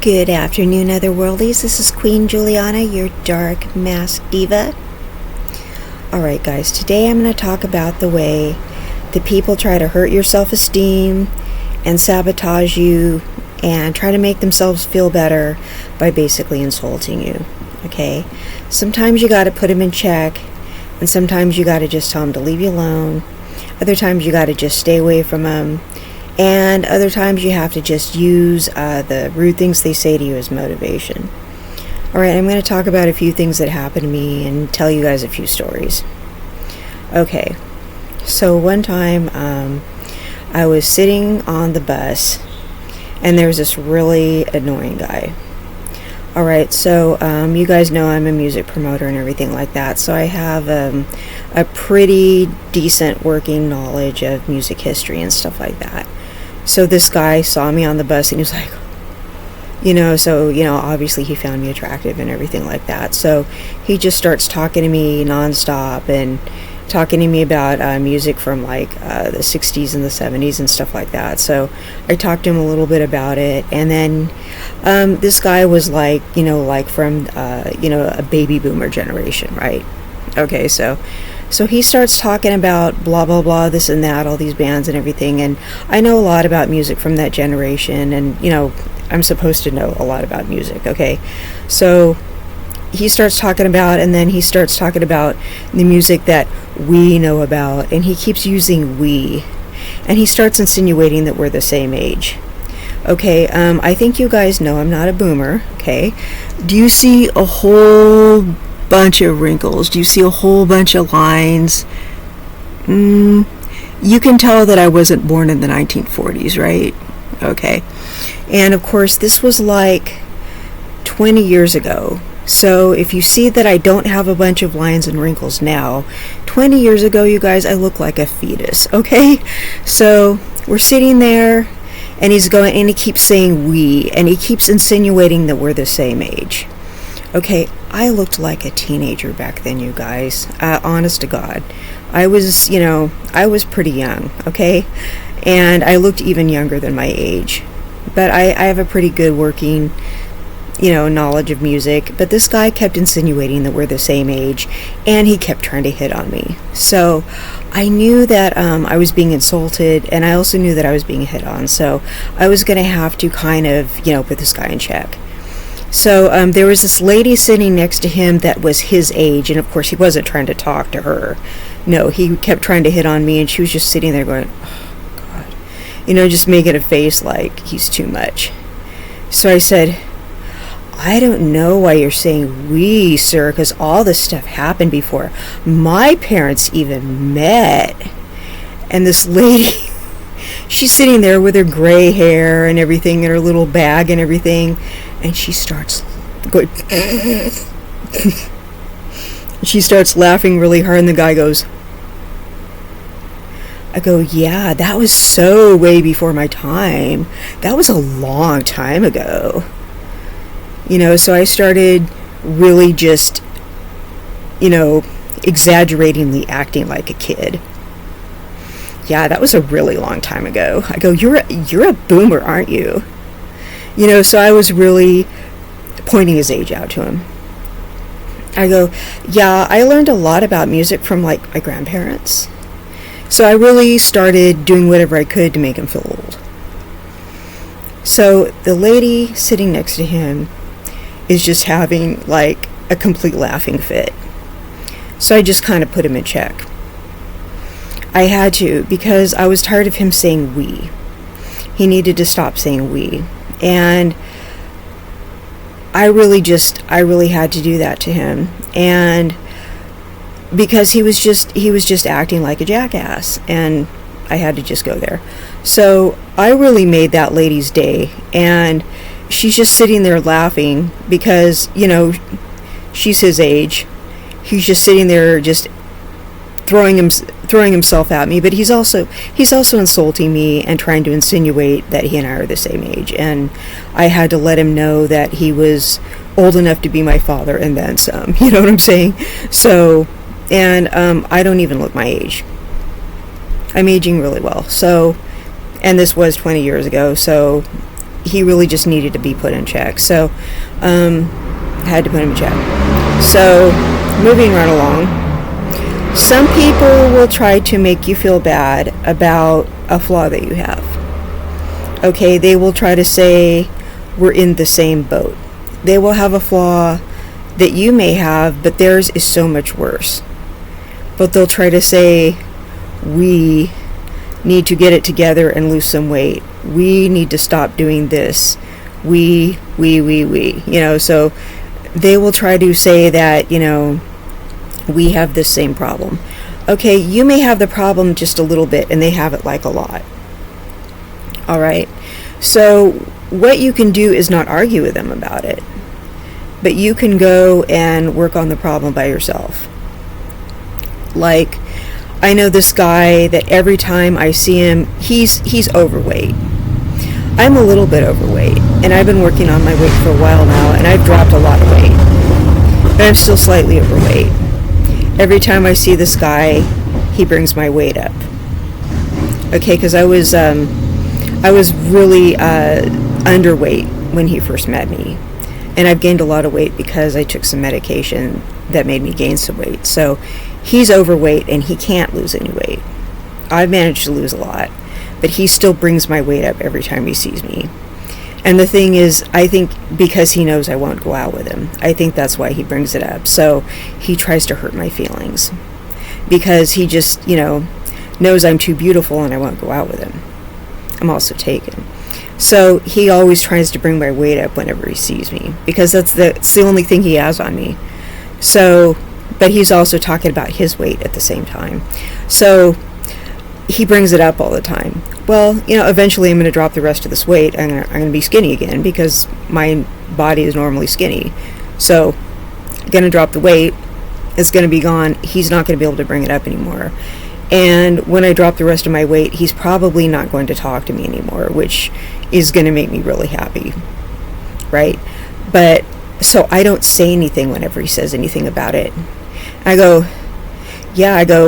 Good afternoon, Otherworldies. This is Queen Juliana, your dark masked diva. Alright guys, today I'm going to talk about the way that people try to hurt your self-esteem and sabotage you and try to make themselves feel better by basically insulting you. Okay? Sometimes you got to put them in check, and sometimes you got to just tell them to leave you alone. Other times you got to just stay away from them. And other times you have to just use the rude things they say to you as motivation. Alright, I'm going to talk about a few things that happened to me and tell you guys a few stories. Okay, so one time I was sitting on the bus and there was this really annoying guy. Alright, so you guys know I'm a music promoter and everything like that, so I have a pretty decent working knowledge of music history and stuff like that. So this guy saw me on the bus and he was like, obviously he found me attractive and everything like that. So he just starts talking to me nonstop and talking to me about music from like the 60s and the 70s and stuff like that. So I talked to him a little bit about it. And then this guy was like from, a baby boomer generation, right? Okay, so he starts talking about blah, blah, blah, this and that, all these bands and everything. And I know a lot about music from that generation. And, I'm supposed to know a lot about music, okay? So he starts talking about, and then he starts talking about the music that we know about. And he keeps using we. And he starts insinuating that we're the same age. Okay, I think you guys know I'm not a boomer, okay? Do you see a whole bunch of wrinkles? Do you see a whole bunch of lines? You can tell that I wasn't born in the 1940s, right? Okay. And of course, this was like 20 years ago. So if you see that I don't have a bunch of lines and wrinkles now, 20 years ago, you guys, I look like a fetus, okay? So we're sitting there, and he's going, and he keeps saying we, and he keeps insinuating that we're the same age. Okay, I looked like a teenager back then, you guys. Honest to God. I was pretty young, okay? And I looked even younger than my age. But I have a pretty good working, knowledge of music. But this guy kept insinuating that we're the same age, and he kept trying to hit on me. So I knew that I was being insulted, and I also knew that I was being hit on. So I was going to have to kind of, put this guy in check. So there was this lady sitting next to him that was his age, and of course he wasn't trying to talk to her. No, he kept trying to hit on me, and she was just sitting there going, oh, God. Just making a face like he's too much. So I said, I don't know why you're saying we, sir, because all this stuff happened before my parents even met. And this lady, she's sitting there with her gray hair and everything, and her little bag and everything. And she starts going, she starts laughing really hard, and the guy goes, I go, yeah, that was so way before my time. That was a long time ago. So I started really just, exaggeratingly acting like a kid. Yeah, that was a really long time ago. I go, you're a boomer, aren't you? So I was really pointing his age out to him. I go, yeah, I learned a lot about music from, like, my grandparents. So I really started doing whatever I could to make him feel old. So the lady sitting next to him is just having, like, a complete laughing fit. So I just kind of put him in check. I had to, because I was tired of him saying we. He needed to stop saying we. And I really had to do that to him. And because he was just acting like a jackass, and I had to just go there. So I really made that lady's day, and she's just sitting there laughing because, she's his age. He's just sitting there just throwing himself at me, but he's also insulting me and trying to insinuate that he and I are the same age. And I had to let him know that he was old enough to be my father and then some. You know what I'm saying? So, and I don't even look my age. I'm aging really well. So, and this was 20 years ago. So, he really just needed to be put in check. So had to put him in check. So moving right along, some people will try to make you feel bad about a flaw that you have. Okay, they will try to say we're in the same boat. They will have a flaw that you may have, but theirs is so much worse. But they'll try to say, we need to get it together and lose some weight. We need to stop doing this. We. So they will try to say that, we have this same problem. Okay, you may have the problem just a little bit, and they have it like a lot. All right. So what you can do is not argue with them about it, but you can go and work on the problem by yourself. Like, I know this guy that every time I see him, he's overweight. I'm a little bit overweight, and I've been working on my weight for a while now, and I've dropped a lot of weight, but I'm still slightly overweight. Every time I see this guy, he brings my weight up. Okay, because I was really underweight when he first met me, and I've gained a lot of weight because I took some medication that made me gain some weight. So he's overweight and he can't lose any weight. I've managed to lose a lot, but he still brings my weight up every time he sees me. And the thing is, I think because he knows I won't go out with him, I think that's why he brings it up. So he tries to hurt my feelings because he just, knows I'm too beautiful and I won't go out with him. I'm also taken. So he always tries to bring my weight up whenever he sees me because that's the only thing he has on me. So, but he's also talking about his weight at the same time. So he brings it up all the time. Well, eventually I'm going to drop the rest of this weight. I'm going to be skinny again because my body is normally skinny. So I'm going to drop the weight. It's going to be gone. He's not going to be able to bring it up anymore. And when I drop the rest of my weight, he's probably not going to talk to me anymore, which is going to make me really happy, right? But so I don't say anything whenever he says anything about it. I go,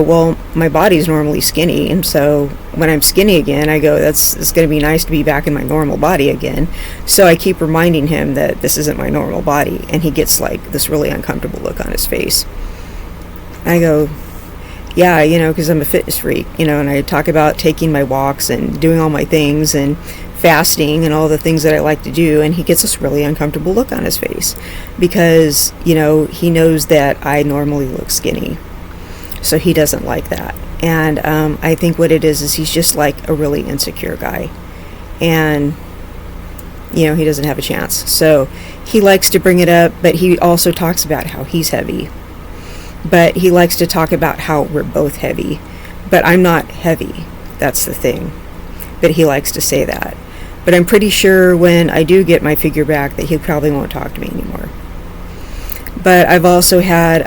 well, my body's normally skinny, and so when I'm skinny again, I go, it's going to be nice to be back in my normal body again. So I keep reminding him that this isn't my normal body, and he gets like this really uncomfortable look on his face. I go, yeah, because I'm a fitness freak, and I talk about taking my walks and doing all my things and fasting and all the things that I like to do, and he gets this really uncomfortable look on his face because, he knows that I normally look skinny. So he doesn't like that. And I think what it is he's just like a really insecure guy. And, he doesn't have a chance. So he likes to bring it up, but he also talks about how he's heavy. But he likes to talk about how we're both heavy. But I'm not heavy. That's the thing. But he likes to say that. But I'm pretty sure when I do get my figure back that he probably won't talk to me anymore. But I've also had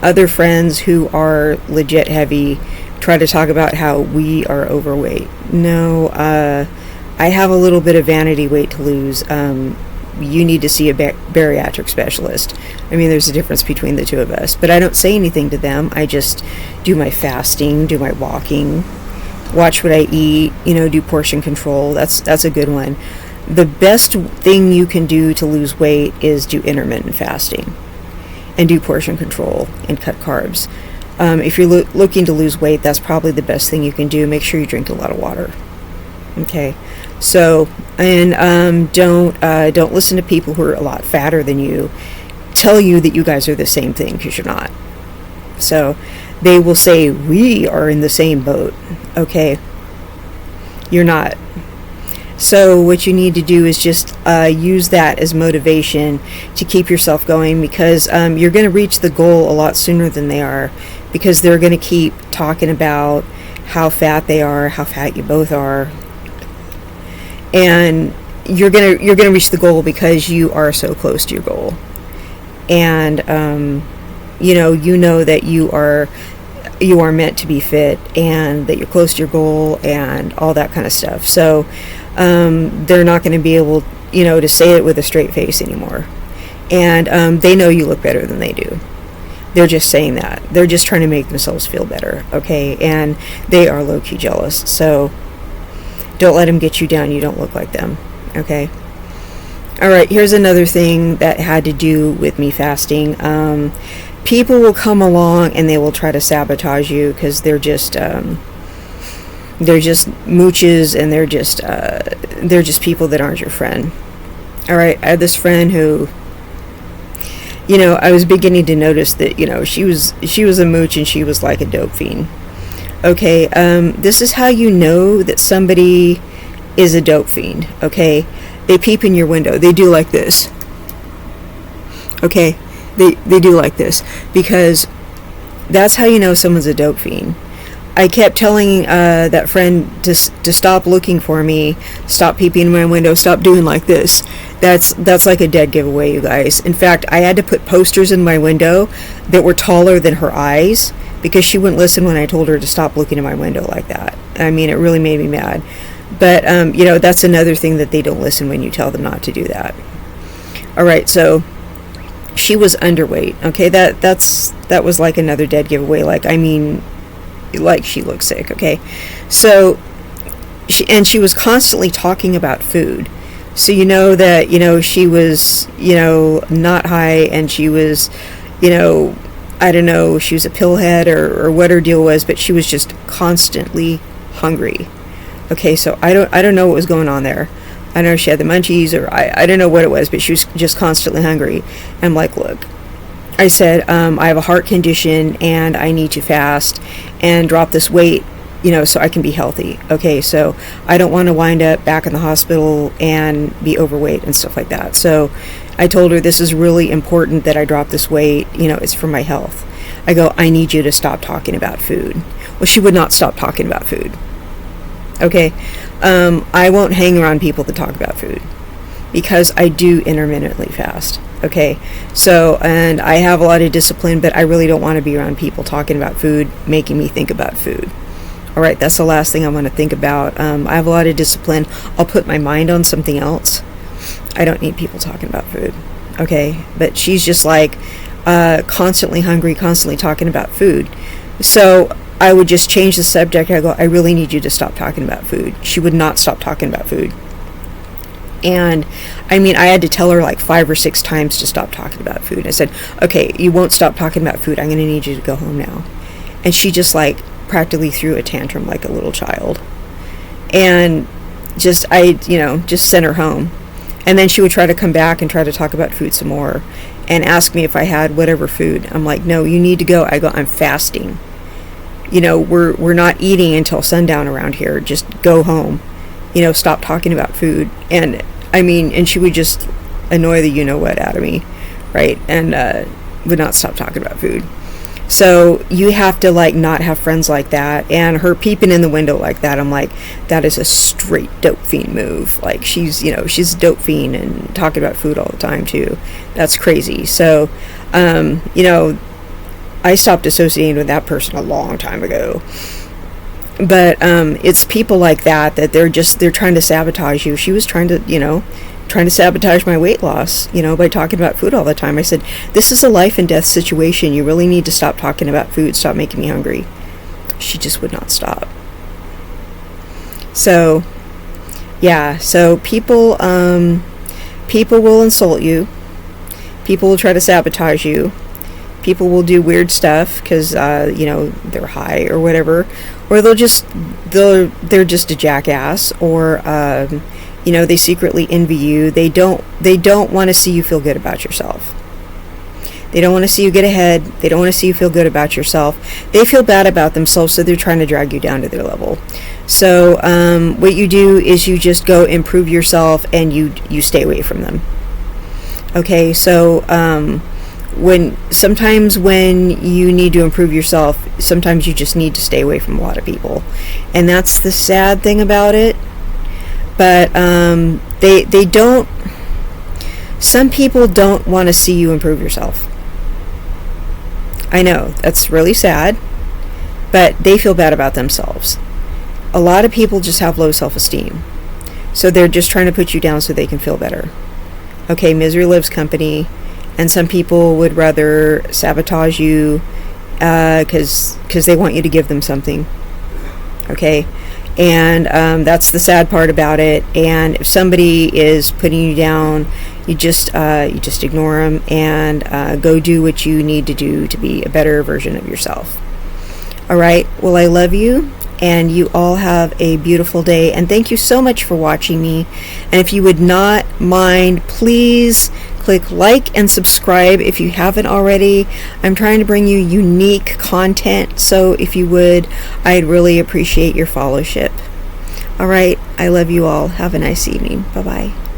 other friends who are legit heavy try to talk about how we are overweight. No, I have a little bit of vanity weight to lose. You need to see a bariatric specialist. I mean, there's a difference between the two of us. But I don't say anything to them. I just do my fasting, do my walking, watch what I eat, do portion control. That's a good one. The best thing you can do to lose weight is do intermittent fasting and do portion control and cut carbs. If you're looking to lose weight, that's probably the best thing you can do. Make sure you drink a lot of water. Okay, so and don't listen to people who are a lot fatter than you tell you that you guys are the same thing, because you're not. So they will say we are in the same boat. Okay, you're not. So what you need to do is just use that as motivation to keep yourself going, because you're going to reach the goal a lot sooner than they are, because they're going to keep talking about how fat they are, how fat you both are, and you're gonna reach the goal because you are so close to your goal, and you know that you are meant to be fit, and that you're close to your goal, and all that kind of stuff. So they're not going to be able, to say it with a straight face anymore. And they know you look better than they do. They're just saying that. They're just trying to make themselves feel better, okay? And they are low-key jealous. So don't let them get you down. You don't look like them. Okay. All right, here's another thing that had to do with me fasting. People will come along and they will try to sabotage you because they're just mooches, and they're just people that aren't your friend. All right, I had this friend who, I was beginning to notice that, she was a mooch and she was like a dope fiend. Okay, this is how you know that somebody is a dope fiend. Okay, they peep in your window. They do like this. Okay, they do like this, because that's how you know someone's a dope fiend. I kept telling that friend to stop looking for me, stop peeping in my window, stop doing like this. That's like a dead giveaway, you guys. In fact, I had to put posters in my window that were taller than her eyes, because she wouldn't listen when I told her to stop looking in my window like that. I mean, it really made me mad. But, that's another thing, that they don't listen when you tell them not to do that. All right, so she was underweight. Okay, that was like another dead giveaway. Like she looked sick. Okay, so she was constantly talking about food. So that she was not high, and she was I don't know, she was a pillhead or what her deal was, but she was just constantly hungry. Okay, so I don't know what was going on there. I don't know if she had the munchies, or I don't know what it was, but she was just constantly hungry. I'm like, look, I said, I have a heart condition and I need to fast and drop this weight, so I can be healthy. Okay, so I don't want to wind up back in the hospital and be overweight and stuff like that. So I told her, this is really important that I drop this weight, it's for my health. I go, I need you to stop talking about food. Well, she would not stop talking about food. Okay, I won't hang around people that talk about food, because I do intermittently fast. Okay, so, and I have a lot of discipline, but I really don't want to be around people talking about food, making me think about food. All right, that's the last thing I want to think about. I have a lot of discipline. I'll put my mind on something else. I don't need people talking about food. Okay, but she's just like constantly hungry, constantly talking about food. So I would just change the subject. I go, I really need you to stop talking about food. She would not stop talking about food. And I mean, I had to tell her like 5 or 6 times to stop talking about food. I said, okay, you won't stop talking about food. I'm going to need you to go home now. And she just like practically threw a tantrum like a little child. And just sent her home. And then she would try to come back and try to talk about food some more and ask me if I had whatever food. I'm like, no, you need to go. I go, I'm fasting. We're not eating until sundown around here. Just go home. Stop talking about food. And I mean, and she would just annoy the what out of me, right? And would not stop talking about food. So you have to like not have friends like that. And her peeping in the window like that, I'm like, that is a straight dope fiend move. Like she's a dope fiend and talking about food all the time too. That's crazy. So, I stopped associating with that person a long time ago. But it's people like that they're trying to sabotage you. She was trying to sabotage my weight loss, by talking about food all the time. I said, this is a life and death situation. You really need to stop talking about food. Stop making me hungry. She just would not stop. So, yeah. So people will insult you. People will try to sabotage you. People will do weird stuff because they're high or whatever, or they're just a jackass, or they secretly envy you. They don't want to see you feel good about yourself. They don't want to see you get ahead. They don't want to see you feel good about yourself. They feel bad about themselves, so they're trying to drag you down to their level. So what you do is you just go improve yourself, and you stay away from them. Okay, so sometimes when you need to improve yourself, sometimes you just need to stay away from a lot of people, and that's the sad thing about it. But they don't. Some people don't want to see you improve yourself. I know that's really sad, but they feel bad about themselves. A lot of people just have low self-esteem, so they're just trying to put you down so they can feel better. Okay, misery loves company. And some people would rather sabotage you because they want you to give them something. Okay? And that's the sad part about it. And if somebody is putting you down, you just ignore them and go do what you need to do to be a better version of yourself. All right. Well, I love you, and you all have a beautiful day. And thank you so much for watching me. And if you would not mind, please click like and subscribe if you haven't already. I'm trying to bring you unique content, so if you would, I'd really appreciate your followership. All right. I love you all. Have a nice evening. Bye-bye.